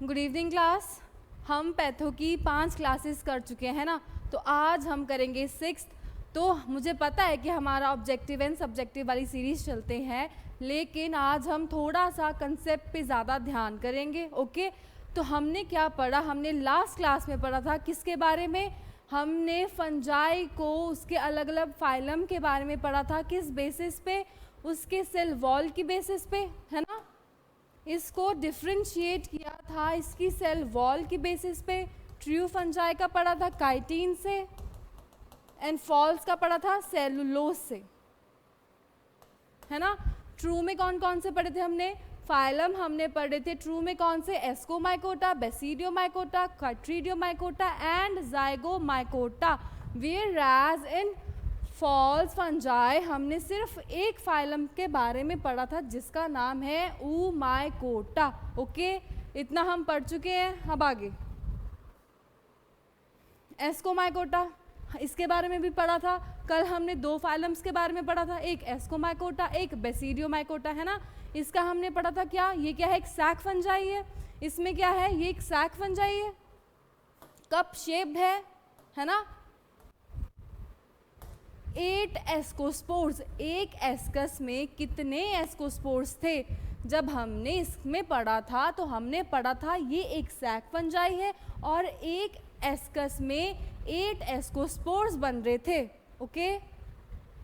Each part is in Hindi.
Good evening class. हम पैथो की 5 क्लासेस कर चुके हैं ना, तो आज हम करेंगे 6th। तो मुझे पता है कि हमारा ऑब्जेक्टिव एंड सब्जेक्टिव वाली सीरीज़ चलते हैं, लेकिन आज हम थोड़ा सा कंसेप्ट पे ज़्यादा ध्यान करेंगे। ओके, तो हमने क्या पढ़ा, हमने लास्ट क्लास में पढ़ा था किसके बारे में, हमने फंजाई को उसके अलग अलग फाइलम के बारे में पढ़ा था। किस बेसिस पे, उसके सेल वॉल की बेसिस पे, है ना। इसको डिफ्रेंशिएट किया था इसकी सेल वॉल की बेसिस पे। ट्रू फंजाई का पढ़ा था काइटिन से, एंड फॉल्स का पढ़ा था सेलुलोज से, है ना। ट्रू में कौन कौन से पढ़े थे हमने, फाइलम हमने पढ़े थे ट्रू में कौन से, ascomycota, basidiomycota, chytridiomycota and zygomycota. Whereas in false fungi हमने सिर्फ एक फाइलम के बारे में पढ़ा था जिसका नाम है ऊमाइकोटा। ओके, इतना हम पढ़ चुके हैं। अब आगे एस्कोमाइकोटा, इसके बारे में भी पढ़ा था। कल हमने 2 फाइलम्स के बारे में पढ़ा था, एक एस्कोमाइकोटा एक बेसिडियोमाइकोटा, है ना। इसका हमने पढ़ा था क्या, ये क्या है, एक सैक फंजाई है। इसमें क्या है, ये एक सैक फंजाई है, कप शेप्ड है ना। 8 एस्कोस्पोर्स, एक एस्कस में कितने एस्कोस्पोर्स थे। जब हमने इसमें पढ़ा था तो हमने पढ़ा था ये एक सैक फंजाई है और एक एस्कस में 8 एस्कोस्पोर्स बन रहे थे। ओके,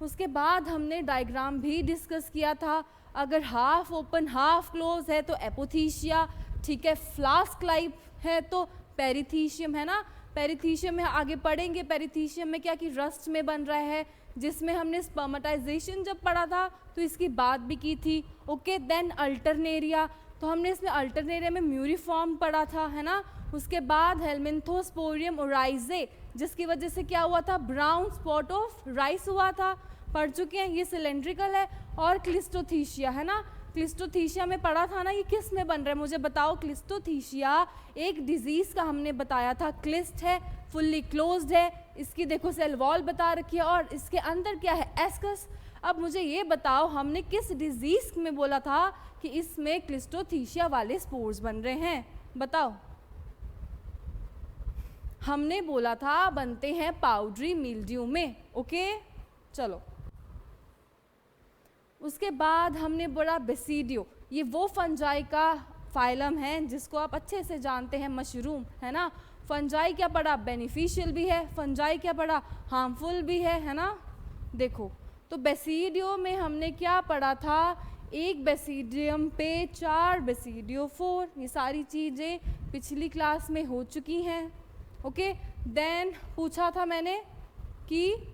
उसके बाद हमने डायग्राम भी डिस्कस किया था। अगर हाफ ओपन हाफ क्लोज है तो एपोथीशिया, ठीक है। फ्लास्क लाइफ है तो पेरिथीशियम, है ना। पेरिथीशियम में आगे पढ़ेंगे, पेरिथीशियम में क्या कि रस्ट में बन रहा है, जिसमें हमने स्पर्मेटाइजेशन जब पढ़ा था तो इसकी बात भी की थी। ओके, देन अल्टरनेरिया, तो हमने इसमें अल्टरनेरिया में म्यूरिफॉर्म पढ़ा था, है ना। उसके बाद हेलमिंथोस्पोरियम ओराइजे, जिसकी वजह से क्या हुआ था, ब्राउन स्पॉट ऑफ राइस हुआ था, पढ़ चुके हैं। ये सिलेंड्रिकल है। और क्लिस्टोथीशिया, है ना। क्लिस्टोथीशिया में पढ़ा था ना, ये किस में बन रहा है मुझे बताओ। क्लिस्टोथीशिया एक डिजीज़ का हमने बताया था, क्लिस्ट है, फुल्ली क्लोज्ड है, इसकी देखो सेल वॉल बता रखी है और इसके अंदर क्या है, एस्कस। अब मुझे ये बताओ हमने किस डिजीज़ में बोला था कि इसमें क्लिस्टोथीशिया वाले स्पोर्स बन रहे हैं, बताओ। हमने बोला था बनते हैं पाउडरी मिल्ड्यू में। ओके, चलो। उसके बाद हमने बोला बेसिडियो, ये वो फंजाई का फाइलम है जिसको आप अच्छे से जानते हैं, मशरूम, है ना। फंजाई क्या पढ़ा, बेनिफिशियल भी है, फंजाई क्या पढ़ा, हार्मफुल भी है ना। देखो, तो बेसिडियो में हमने क्या पढ़ा था, एक बेसिडियम पे 4 बेसिडियोफोर, ये सारी चीज़ें पिछली क्लास में हो चुकी हैं। ओके, देन पूछा था मैंने कि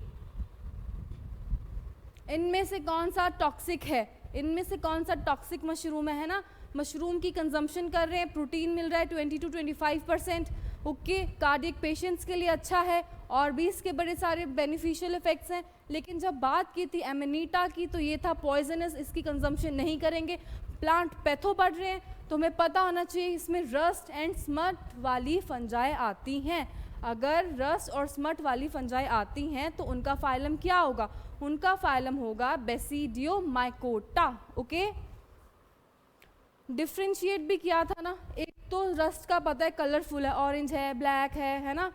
इनमें से कौन सा टॉक्सिक है, इनमें से कौन सा टॉक्सिक मशरूम है ना। मशरूम की कंजम्पशन कर रहे हैं, प्रोटीन मिल रहा है 20 to 25%। ओके, कार्डियक पेशेंट्स के लिए अच्छा है और भी इसके बड़े सारे बेनिफिशियल इफेक्ट्स हैं। लेकिन जब बात की थी एमेनीटा की तो ये था पॉइजनस, इसकी कंजम्पशन नहीं करेंगे। प्लांट पैथो पढ़ रहे हैं तो हमें पता होना चाहिए इसमें रस्ट एंड स्मट वाली फंजाई आती हैं। अगर रस्ट और स्मट वाली फंजाई आती हैं तो उनका फाइलम क्या होगा, उनका फाइलम होगा बेसिडियोमाइकोटा। ओके, डिफ्रेंशिएट भी किया था ना, एक तो रस्ट का पता है कलरफुल है, ऑरेंज है, ब्लैक है ना।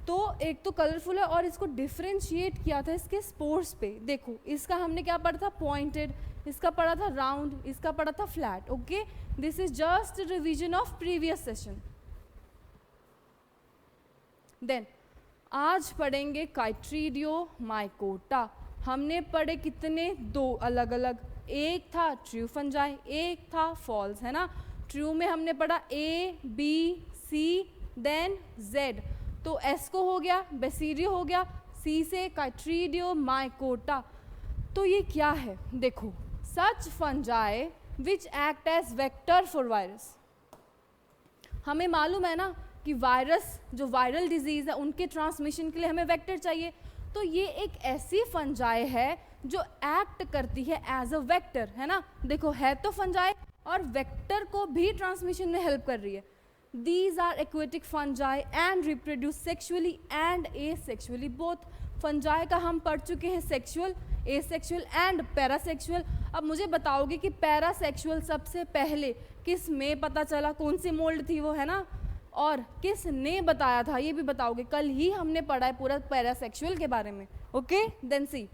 तो एक तो कलरफुल है और इसको डिफ्रेंशिएट किया था इसके स्पोर्स पे। देखो, इसका हमने क्या पढ़ा था, पॉइंटेड, इसका पढ़ा था राउंड, इसका पढ़ा था flat. Okay, this is just revision of previous session. Then आज पढ़ेंगे काइट्रीडियोमाइकोटा। हमने पढ़े कितने, 2 अलग अलग, एक था ट्रू फंजाई, एक था फॉल्स, है ना। ट्रू में हमने पढ़ा ABC देन Z, तो S को हो गया, बेसिडियो हो गया, C से काइट्रीडियोमाइकोटा। तो ये क्या है, देखो, such fungi which act as vector for virus. हमें मालूम है ना कि वायरस, जो वायरल डिजीज़ है उनके ट्रांसमिशन के लिए हमें वेक्टर चाहिए। तो ये एक ऐसी फंजाई है जो एक्ट करती है एज अ वेक्टर, है ना। देखो, है तो फंजाई और वेक्टर को भी ट्रांसमिशन में हेल्प कर रही है। These are aquatic fungi and reproduce sexually and asexually both. Fungi का हम पढ़ चुके हैं सेक्सुअल, एसेक्सुअल एंड पैरासेक्सुअल। अब मुझे बताओगे कि पैरासेक्सुअल सबसे पहले किस में पता चला, कौन सी मोल्ड थी वो, है ना, और किसने बताया था ये भी बताओगे। कल ही हमने पढ़ा है पूरा पैरासेक्सुअल के बारे में। Okay, then see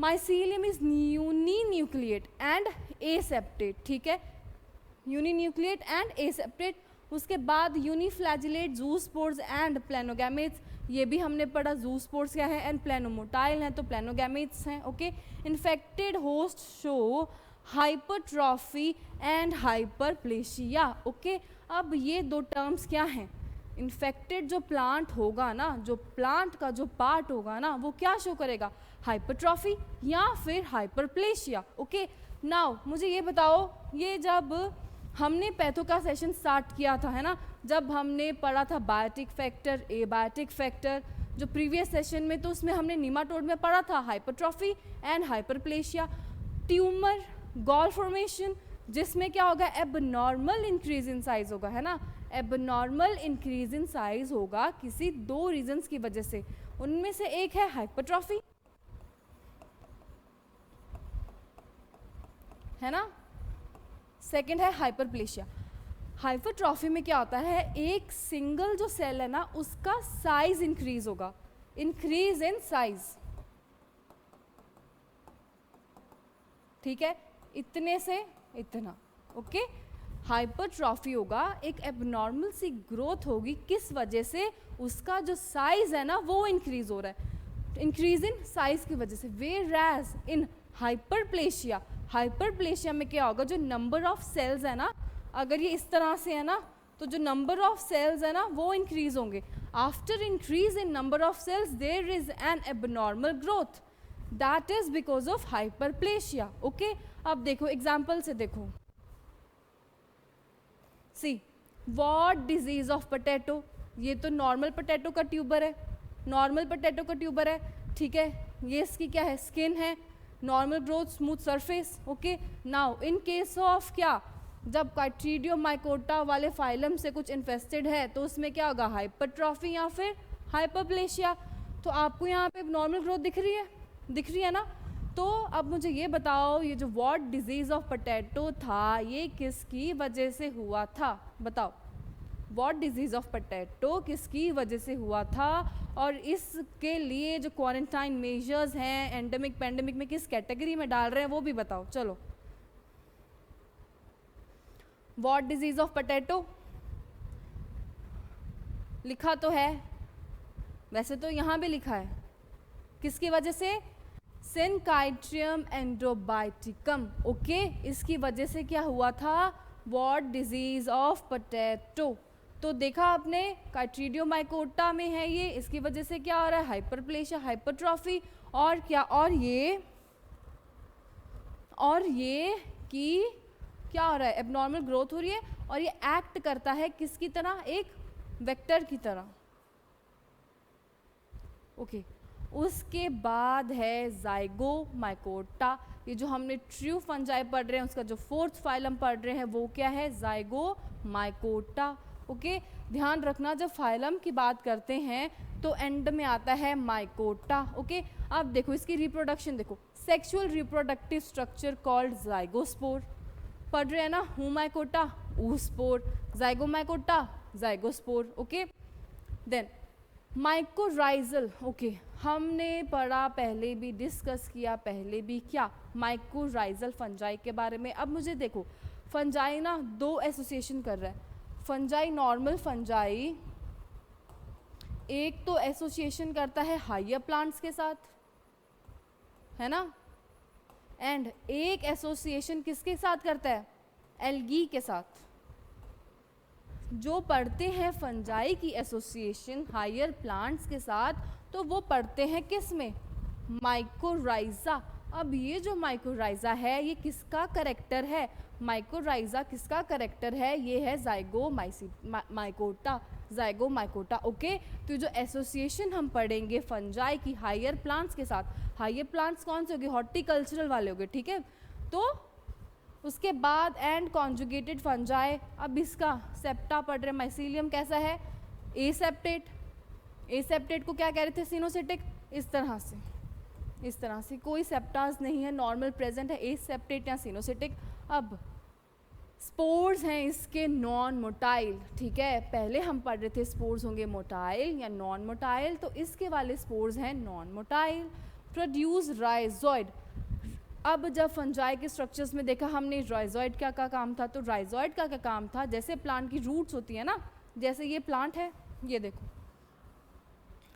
mycelium is uninucleate and aseptate, ठीक है, यूनिन्यूक्लिएट एंड एसेप्टेट। उसके बाद यूनिफ्लैजिलेट, जूस्पोर्स एंड प्लेनोगैमेट्स, ये भी हमने पढ़ा। जूस्पोर्स क्या है एंड प्लेनोमोटाइल हैं तो प्लेनोगैमेट्स हैं। Okay, infected host show hypertrophy and hyperplasia. Okay, अब ये दो टर्म्स क्या हैं, इन्फेक्टेड जो प्लांट होगा ना, जो प्लांट का जो पार्ट होगा ना, वो क्या शो करेगा, हाइपरट्रॉफी या फिर हाइपरप्लेशिया। ओके, नाउ मुझे ये बताओ, ये जब हमने पैथो का सेशन स्टार्ट किया था, है ना, जब हमने पढ़ा था बायोटिक फैक्टर, एबायोटिक फैक्टर, जो प्रीवियस सेशन में, तो उसमें हमने निमाटोड में पढ़ा था hypertrophy and hyperplasia. Tumour, gall formation, जिसमें क्या होगा, एबनॉर्मल इंक्रीज इन साइज होगा, है ना, एबनॉर्मल इंक्रीज इन साइज होगा किसी दो रीजंस की वजह से। उनमें से एक है हाइपरट्रॉफी, है ना, सेकंड है हाइपरप्लेशिया। हाइपरट्रॉफी में क्या होता है, एक सिंगल जो सेल है ना, उसका साइज इंक्रीज होगा, इंक्रीज इन साइज, ठीक है, इतने से इतना। ओके, हाइपरट्रॉफी होगा, एक एबनॉर्मल सी ग्रोथ होगी, किस वजह से, उसका जो साइज है ना वो इंक्रीज हो रहा है, इंक्रीज इन साइज की वजह से। वेयरएज इन हाइपरप्लेशिया, हाइपरप्लेशिया में क्या होगा, जो नंबर ऑफ सेल्स है ना, अगर ये इस तरह से है ना, तो जो नंबर ऑफ सेल्स है ना वो इंक्रीज होंगे। After increase in number of cells there is an abnormal growth, that is because of hyperplasia. Okay, अब देखो एग्जाम्पल से देखो, see what disease of potato, ये तो नॉर्मल पोटैटो का ट्यूबर है, नॉर्मल पोटैटो का ट्यूबर है, ठीक है, ये इसकी क्या है, स्किन है, normal growth, smooth surface. Okay, now in case of क्या, जब काइट्रीडियोमाइकोटा वाले फाइलम से कुछ इन्फेस्टेड है तो उसमें क्या होगा, हाइपरट्रॉफी या फिर हाइपरप्लेशिया। तो आपको यहाँ पे नॉर्मल ग्रोथ दिख रही है ना। तो अब मुझे ये बताओ, ये जो व्हाट डिजीज ऑफ पोटैटो था, ये किसकी वजह से हुआ था, बताओ, व्हाट डिजीज ऑफ पोटैटो किसकी वजह से हुआ था, और इसके लिए जो क्वारंटाइन मेजर्स हैं एंडेमिक पैंडेमिक में किस कैटेगरी में डाल रहे हैं वो भी बताओ। चलो, व्हाट डिजीज ऑफ पोटैटो लिखा तो है, वैसे तो यहाँ भी लिखा है, किसकी वजह से, सिनकाइट्रियम एंड्रोबाइटिकम। ओके, इसकी वजह से क्या हुआ था, व्हाट डिजीज ऑफ पोटैटो। तो देखा आपने, काइट्रीडियोमाइकोटा में है ये, इसकी वजह से क्या हो रहा है, हाइपरप्लेशिया, हाइपरट्रॉफी, और क्या, और ये कि क्या हो रहा है, एबनॉर्मल ग्रोथ हो रही है, और ये एक्ट करता है किसकी तरह, एक वेक्टर की तरह। ओके, उसके बाद है जाइगोमाइकोटा, ये जो हमने ट्रू फंजाई पढ़ रहे हैं उसका जो फोर्थ फाइलम पढ़ रहे हैं वो क्या है, जाइगोमाइकोटा। ओके, ध्यान रखना जब फाइलम की बात करते हैं तो एंड में आता है माइकोटा। ओके, अब देखो इसकी रिप्रोडक्शन देखो, sexual reproductive structure called zygospore, पढ़ रहे हैं ना, oomycota oospore, zygomycota zygospore. Okay, then mycorrhizal. Okay, हमने पढ़ा पहले भी, डिस्कस किया पहले भी, क्या, माइकोराइजल फंजाई के बारे में। अब मुझे देखो, फंजाई ना दो एसोसिएशन कर रहा है, फंजाई नॉर्मल फंजाई एक तो एसोसिएशन करता है हायर प्लांट्स के साथ, है ना, एंड एक एसोसिएशन किसके साथ करता है, एल्गी के साथ। जो पढ़ते हैं फंजाई की एसोसिएशन हायर प्लांट्स के साथ तो वो पढ़ते हैं किस में, माइकोराइजा। अब ये जो माइकोराइजा है ये किसका करेक्टर है, माइकोराइजा किसका करेक्टर है, ये है जाइगोमाइकोटा, जाइगोमाइकोटा। ओके, तो जो एसोसिएशन हम पढ़ेंगे फंजाई की हायर प्लांट्स के साथ, हायर प्लांट्स कौन से होंगे, हॉर्टिकल्चरल वाले होंगे, ठीक है। तो उसके बाद एंड कॉन्जुगेटेड फंजाई, अब इसका सेप्टा पढ़ रहे, माइसीलियम कैसा है, एसेप्टेट, एसेप्टेट को क्या कह रहे थे, सिनोसिटिक, इस तरह से कोई सेप्टास नहीं है, नॉर्मल प्रेजेंट है, एसेप्टेट या सिनोसिटिक। अब स्पोर्स हैं इसके नॉन मोटाइल, ठीक है, पहले हम पढ़ रहे थे स्पोर्स होंगे मोटाइल या नॉन मोटाइल, तो इसके वाले स्पोर्स हैं नॉन मोटाइल। Produce rhizoid. अब जब फंजाई के स्ट्रक्चर्स में देखा हमने राइजोइड क्या का काम था, तो राइजोइड का क्या काम था, जैसे प्लांट की रूट्स होती है ना, जैसे ये प्लांट है, ये देखो,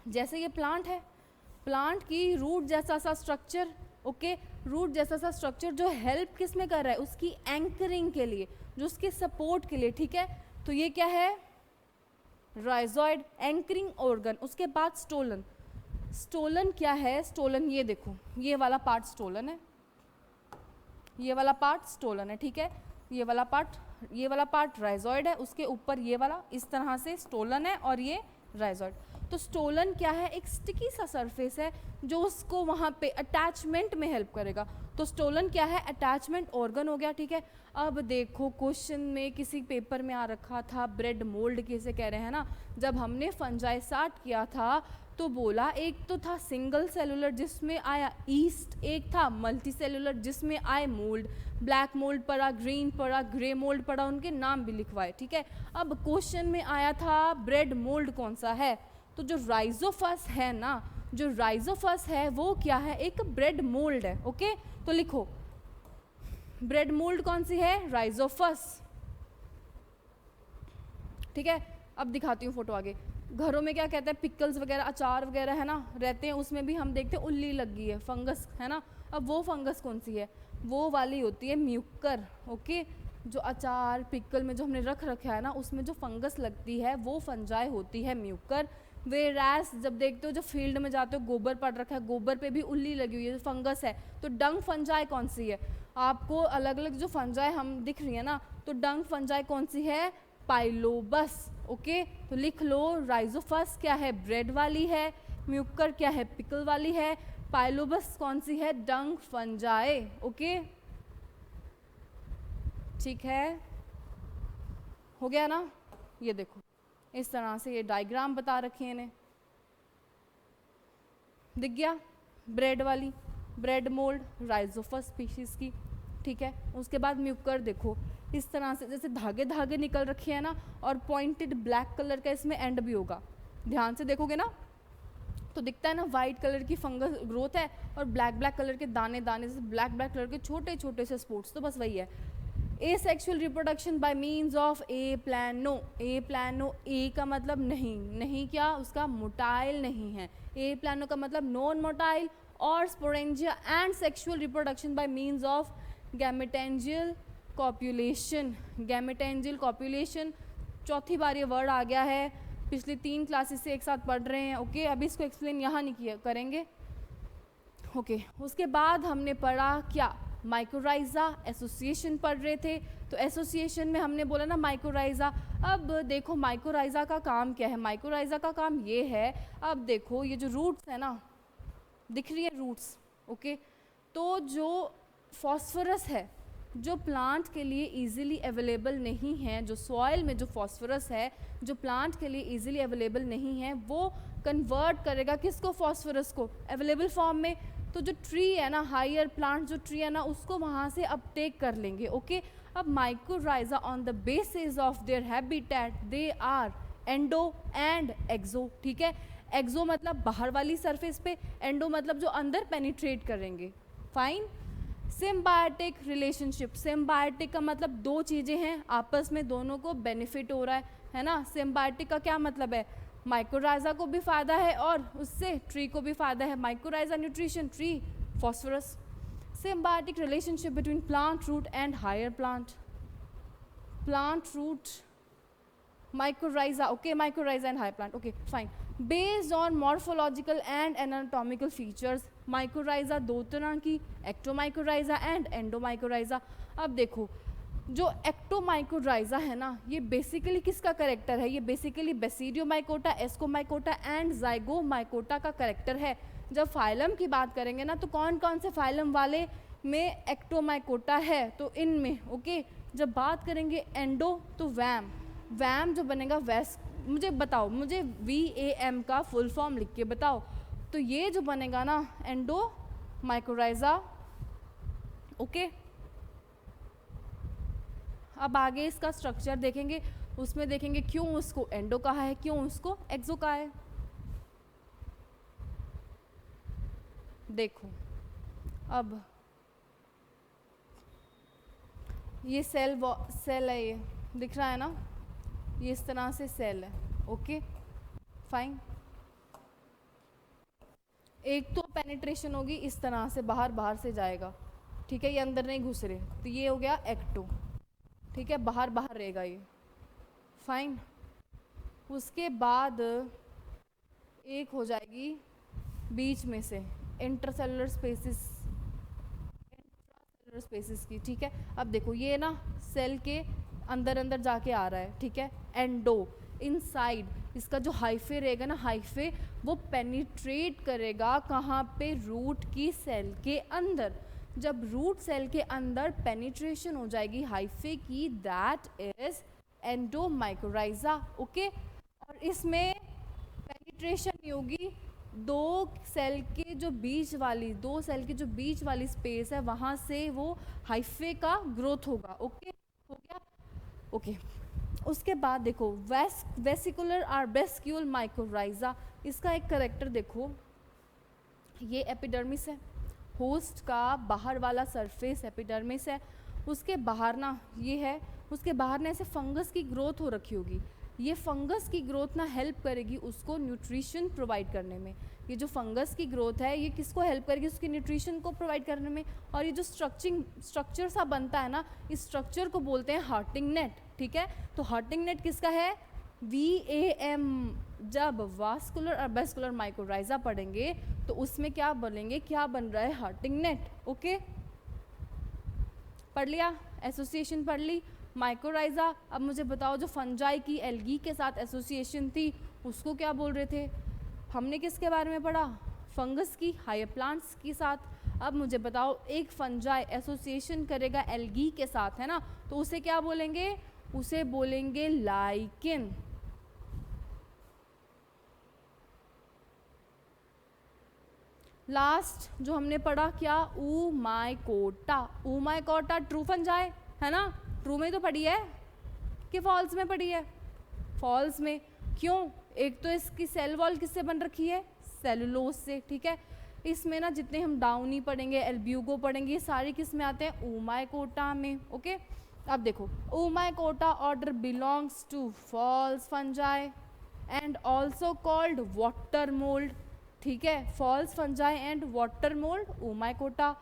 जैसे ये प्लांट है, प्लांट की रूट जैसा सा स्ट्रक्चर, ओके, रूट जैसा सा स्ट्रक्चर जो हेल्प किस में कर रहा है, उसकी एंकरिंग के लिए, जो उसके सपोर्ट के लिए, ठीक है, तो ये क्या है, राइजोइड, एंकरिंग ऑर्गन। उसके बाद स्टोलन। स्टोलन क्या है, स्टोलन ये देखो, ये वाला पार्ट स्टोलन है, ये वाला पार्ट स्टोलन है, ठीक है, ये वाला पार्ट राइजोइड है, उसके ऊपर ये वाला इस तरह से स्टोलन है और ये राइजोइड। तो स्टोलन क्या है, एक स्टिकी सा सरफेस है जो उसको वहाँ पे अटैचमेंट में हेल्प करेगा, तो स्टोलन क्या है, अटैचमेंट ऑर्गन हो गया, ठीक है। अब देखो क्वेश्चन में किसी पेपर में आ रखा था ब्रेड मोल्ड किसे कह रहे हैं ना, जब हमने फंजाई स्टार्ट किया था तो बोला एक तो था सिंगल सेलुलर जिसमें आया ईस्ट, एक था मल्टी सेलुलर जिसमें आए मोल्ड, ब्लैक मोल्ड पड़ा, ग्रीन पड़ा, ग्रे मोल्ड पड़ा, उनके नाम भी लिखवाए, ठीक है। अब क्वेश्चन में आया था ब्रेड मोल्ड कौन सा है, तो जो राइजोफस है ना, जो राइजोफस है वो क्या है, एक ब्रेड मोल्ड है, ओके, तो लिखो ब्रेड मोल्ड कौन सी है, राइजोफस, ठीक है। अब दिखाती हूँ फोटो आगे। घरों में क्या कहते हैं, पिकल्स वगैरह, अचार वगैरह है ना रहते हैं, उसमें भी हम देखते हैं उल्ली लगी है, फंगस है ना। अब वो फंगस कौन सी है, वो वाली होती है म्यूकर, ओके, जो अचार पिकल में जो हमने रख रखा है ना उसमें जो फंगस लगती है वो फंजाई होती है म्यूकर। वेरास जब देखते हो, जो फील्ड में जाते हो गोबर पड़ रखा है, गोबर पे भी उल्ली लगी हुई है, फंगस है, तो डंग फंजाई कौन सी है, आपको अलग अलग जो फंजाई हम दिख रही है ना, तो डंग फंजाई कौन सी है, पाइलोबस, ओके, तो लिख लो राइजोफस क्या है, ब्रेड वाली है, म्यूकर क्या है, पिकल वाली है, पाइलोबस कौन सी है, डंग फंजाई, ओके, ठीक है, हो गया ना। ये देखो इस तरह से ये डायग्राम बता रखे हैं इन्हें, दिख गया, ब्रेड वाली, ब्रेड मोल्ड राइजोफस स्पीशीज की, ठीक है। उसके बाद म्यूकर देखो इस तरह से जैसे धागे धागे निकल रखे हैं ना, और पॉइंटेड ब्लैक कलर का इसमें एंड भी होगा, ध्यान से देखोगे ना तो दिखता है ना, वाइट कलर की फंगस ग्रोथ है और ब्लैक ब्लैक कलर के दाने दाने से ब्लैक ब्लैक कलर के छोटे छोटे से स्पॉट्स, तो बस वही है। Asexual reproduction by means of aplano, aplano, a का मतलब नहीं, नहीं क्या उसका मोटाइल नहीं है, ए प्लानो का मतलब नॉन मोटाइल, और sporangia and sexual reproduction by means of gametangial copulation. Gametangial copulation चौथी बार ये वर्ड आ गया है, पिछली 3 क्लासेस से एक साथ पढ़ रहे हैं, ओके, अभी इसको एक्सप्लेन यहाँ नहीं किया करेंगे, ओके। उसके बाद हमने पढ़ा क्या, माइकोराइजा, एसोसिएशन पढ़ रहे थे, तो एसोसिएशन में हमने बोला ना माइकोराइजा। अब देखो माइकोराइजा का काम क्या है, माइकोराइजा का काम ये है, अब देखो ये जो रूट्स है ना, दिख रही है रूट्स, ओके, तो जो फॉस्फोरस है जो प्लांट के लिए इजीली अवेलेबल नहीं है, जो सॉइल में जो फॉस्फोरस है जो प्लांट के लिए इजीली अवेलेबल नहीं है, वो कन्वर्ट करेगा किसको, फॉस्फोरस को अवेलेबल फॉर्म में। तो जो ट्री है ना, हायर प्लांट जो ट्री है ना, उसको वहाँ से अपटेक कर लेंगे, ओके। अब mycorrhiza on the basis of their habitat they are endo and exo, ठीक है। एक्सो मतलब बाहर वाली सरफेस पे, एंडो मतलब जो अंदर पेनिट्रेट करेंगे, फाइन। सिम्बायोटिक रिलेशनशिप, सिम्बायोटिक का मतलब दो चीज़ें हैं आपस में, दोनों को बेनिफिट हो रहा है ना। सिम्बायोटिक का क्या मतलब है, माइकोराइजा को भी फ़ायदा है और उससे ट्री को भी फ़ायदा है, mycorrhiza nutrition, tree phosphorus. Symbiotic relationship between plant root and higher plant, plant root mycorrhiza, okay, mycorrhiza and high plant, okay, fine. Based on morphological and anatomical features, mycorrhiza दो तरह की, ectomycorrhiza and endomycorrhiza। अब देखो जो एक्टोमाइकोराइजा है ना, ये बेसिकली किसका करेक्टर है, ये basically Basidiomycota, Ascomycota and Zygomycota का करेक्टर है। जब फाइलम की बात करेंगे ना, तो कौन कौन से फाइलम वाले में एक्टोमाइकोटा है, तो इनमें, ओके। जब बात करेंगे एंडो, तो वैम, वैम जो बनेगा वैस, मुझे बताओ, मुझे VAM का फुल फॉर्म लिख के बताओ, तो ये जो बनेगा ना एंडो माइकोराइजा, ओके। अब आगे इसका स्ट्रक्चर देखेंगे, उसमें देखेंगे क्यों उसको एंडो कहा है, क्यों उसको एक्सो कहा है। देखो अब ये सेल है, ये दिख रहा है ना, ये इस तरह से सेल है। Okay fine. एक तो पेनिट्रेशन होगी इस तरह से, बाहर से जाएगा, ठीक है, ये अंदर नहीं घुस रहे, तो ये हो गया एक्टो, ठीक है, बाहर रहेगा ये, फाइन। उसके बाद एक हो जाएगी बीच में से इंटरसेलुलर स्पेसिस की, ठीक है। अब देखो ये ना सेल के अंदर जाके आ रहा है, ठीक है, एंडो इनसाइड, इसका जो हाइफे रहेगा ना, हाइफे वो पेनिट्रेट करेगा कहाँ पे, रूट की सेल के अंदर। जब रूट सेल के अंदर पेनिट्रेशन हो जाएगी हाइफे की, दैट इज एंडोमाइकोराइजा। ओके, और इसमें पेनिट्रेशन नहीं होगी, दो सेल के जो बीच वाली स्पेस है वहाँ से वो हाइफे का ग्रोथ होगा। ओके हो गया। ओके उसके बाद देखो वेसिकुलर आर्बेस्क्यूल माइकोराइजा, इसका एक करेक्टर देखो, ये एपिडर्मिस है, होस्ट का बाहर वाला सरफेस एपिडर्मिस है, उसके बाहर ना ये है, उसके बाहर ना ऐसे फंगस की ग्रोथ हो रखी होगी, ये फंगस की ग्रोथ ना हेल्प करेगी उसको न्यूट्रिशन प्रोवाइड करने में। ये जो फंगस की ग्रोथ है ये किसको हेल्प करेगी, उसके न्यूट्रिशन को प्रोवाइड करने में। और ये जो स्ट्रक्चर सा बनता है ना, इस स्ट्रक्चर को बोलते हैं हार्टिंग नेट, ठीक है। तो हार्टिंग नेट किसका है, VAM। जब वास्कुलर और वेस्कुलर माइकोराइजा पढ़ेंगे तो उसमें क्या बोलेंगे, क्या बन रहा है, हार्टिंग नेट। ओके पढ़ लिया, एसोसिएशन पढ़ ली माइकोराइजा। अब मुझे बताओ जो फंजाई की एल्गी के साथ एसोसिएशन थी उसको क्या बोल रहे थे, हमने किसके बारे में पढ़ा, फंगस की, हायर प्लांट्स के साथ। अब मुझे बताओ एक फंजाई एसोसिएशन करेगा एल्गी के साथ, है ना, तो उसे क्या बोलेंगे, उसे बोलेंगे लाइकेन। लास्ट जो हमने पढ़ा क्या, ऊमाइकोटा ट्रू फंजाई है ना, ट्रू में तो पढ़ी है कि फॉल्स में पढ़ी है, फॉल्स में। क्यों, एक तो इसकी सेल वॉल किससे बन रखी है, सेलुलोज से, ठीक है। इसमें ना जितने हम डाउनी पढ़ेंगे, एल्ब्यूगो पढ़ेंगे, ये सारे किस में आते हैं, ऊमाइकोटा में। ओके अब देखो oomycota order belongs to false fungi and also called water mould, ठीक है, false fungi and water mould oomycota.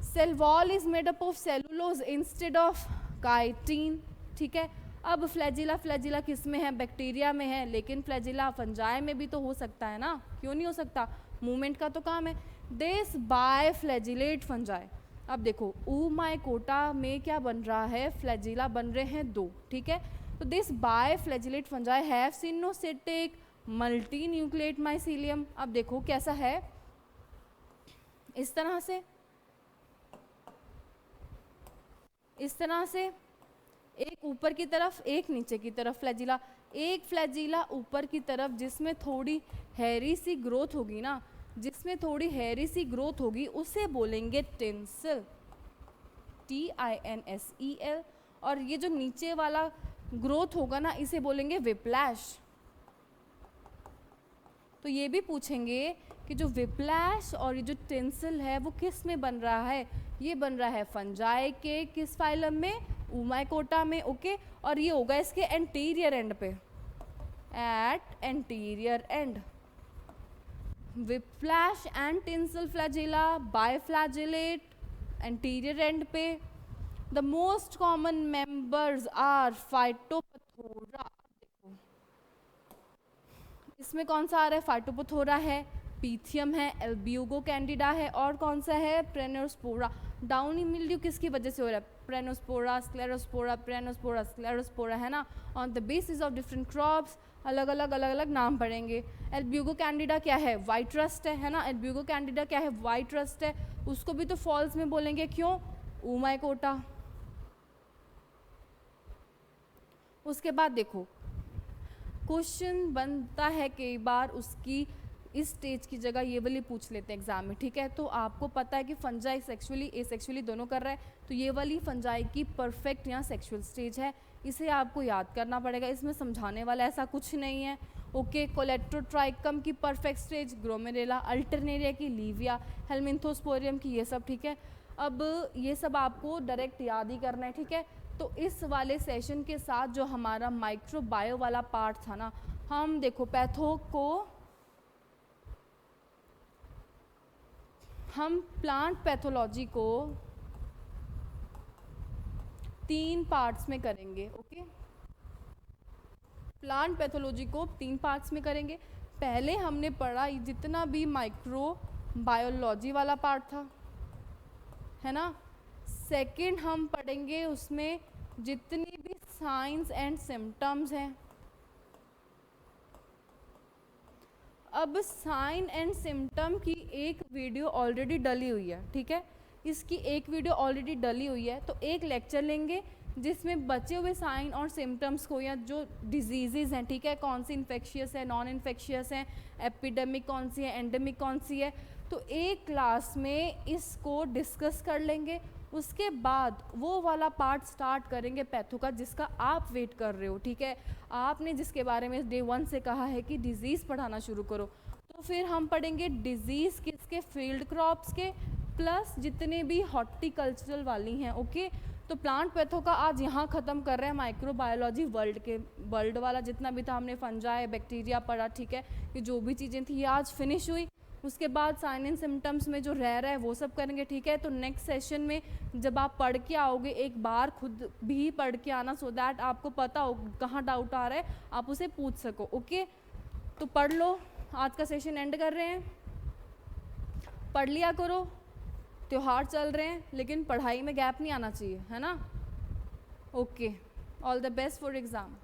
Cell wall is made up of cellulose instead of chitin, ठीक है। अब फ्लैजिला किस में है, बैक्टीरिया में है, लेकिन फ्लैजिला फंजाई में भी तो हो सकता है ना, क्यों नहीं हो सकता, मूवमेंट का तो काम है। This biflagellate fungi. अब देखो ऊमाइकोटा में क्या बन रहा है, फ्लैजिला बन रहे हैं दो, ठीक है। तो this biflagellate fungi have coenocytic multi nucleate mycelium. अब देखो कैसा है, इस तरह से एक ऊपर की तरफ एक नीचे की तरफ फ्लैजिला, एक फ्लैजिला ऊपर की तरफ जिसमें थोड़ी हैरी सी ग्रोथ होगी ना, जिसमें थोड़ी हैरी सी ग्रोथ होगी उसे बोलेंगे टिंसल, TINSEL। और ये जो नीचे वाला ग्रोथ होगा ना इसे बोलेंगे विप्लैश। तो ये भी पूछेंगे कि जो विप्लैश और ये जो टिंसल है वो किस में बन रहा है, ये बन रहा है फंजाई के किस फाइलम में, ऊमाइकोटा में। ओके और ये होगा इसके एंटीरियर एंड पे, at anterior end. Whiplash and tinsel flagella biflagellate anterior end पे। The most common members are phytophthora, इसमें कौन सा आ रहा है, फाइटोपथोरा है, पीथियम है, एल्ब्यूगो कैंडिडा है, और कौन सा है, प्रेनोस्पोरा। डाउनी मिल्ड्यू किसकी वजह से हो रहा है, प्रेनोस्पोरा, स्क्लेरोस्पोरा, है ना। On the basis of different crops अलग अलग नाम पढ़ेंगे। एल्ब्यूगो कैंडिडा क्या है, वाइट रस्ट है ना, एल्ब्यूगो कैंडिडा क्या है, वाइट रस्ट है, उसको भी तो फॉल्स में बोलेंगे, क्यों, ऊमाइकोटा। उसके बाद देखो क्वेश्चन बनता है कई बार उसकी इस स्टेज की जगह ये वाली पूछ लेते हैं एग्जाम में, ठीक है। तो आपको पता है कि फंजाई सेक्सुअली एसेक्सुअली दोनों कर रहा है, तो ये वाली फंजाई की परफेक्ट यहाँ सेक्सुअल स्टेज है, इसे आपको याद करना पड़ेगा, इसमें समझाने वाला ऐसा कुछ नहीं है। ओके, कोलेट्रोट्राइकम की परफेक्ट स्टेज, ग्रोमेरेला, अल्टरनेरिया की लीविया, हेलमिंथोस्पोरियम की ये सब, ठीक है। अब ये सब आपको डायरेक्ट याद ही करना है, ठीक है। तो इस वाले सेशन के साथ जो हमारा माइक्रोबायो वाला पार्ट था ना, हम देखो पैथो को हम प्लांट पैथोलॉजी को 3 पार्ट्स में करेंगे। ओके, प्लांट पैथोलॉजी को 3 पार्ट्स में करेंगे। पहले हमने पढ़ा जितना भी माइक्रो बायोलॉजी वाला पार्ट था, है ना। सेकंड हम पढ़ेंगे उसमें जितनी भी साइंस एंड सिम्टम्स हैं। अब साइन एंड सिम्टम की एक वीडियो ऑलरेडी डली हुई है, ठीक है। इसकी एक वीडियो ऑलरेडी डली हुई है, तो एक लेक्चर लेंगे जिसमें बचे हुए साइन और सिम्टम्स को, या जो डिजीज़ हैं, ठीक है, कौन सी इन्फेक्शियस है, नॉन इन्फेक्शियस है, एपिडेमिक कौन सी है, एंडेमिक कौन सी है, तो एक क्लास में इसको डिस्कस कर लेंगे। उसके बाद वो वाला पार्ट स्टार्ट करेंगे पैथो का, जिसका आप वेट कर रहे हो, ठीक है। आपने जिसके बारे में डे 1 से कहा है कि डिजीज़ पढ़ाना शुरू करो, तो फिर हम पढ़ेंगे डिजीज़ किसके, फील्ड क्रॉप्स के, प्लस जितने भी हॉर्टिकल्चरल वाली हैं। ओके, तो प्लांट पैथो का आज यहाँ ख़त्म कर रहे हैं। माइक्रोबायोलॉजी वर्ल्ड वाला जितना भी था, हमने फंजाई, बैक्टीरिया पढ़ा, ठीक है। ये जो भी चीज़ें थी ये आज फिनिश हुई। उसके बाद साइन एंड सिम्टम्स में जो रह रहा है वो सब करेंगे, ठीक है। तो नेक्स्ट सेशन में जब आप पढ़ के आओगे, एक बार खुद भी पढ़ के आना, सो दैट आपको पता हो कहाँ डाउट आ रहा है, आप उसे पूछ सको। ओके, तो पढ़ लो। आज का सेशन एंड कर रहे हैं, पढ़ लिया करो। त्योहार चल रहे हैं लेकिन पढ़ाई में गैप नहीं आना चाहिए, है ना। Okay, all the best for exam.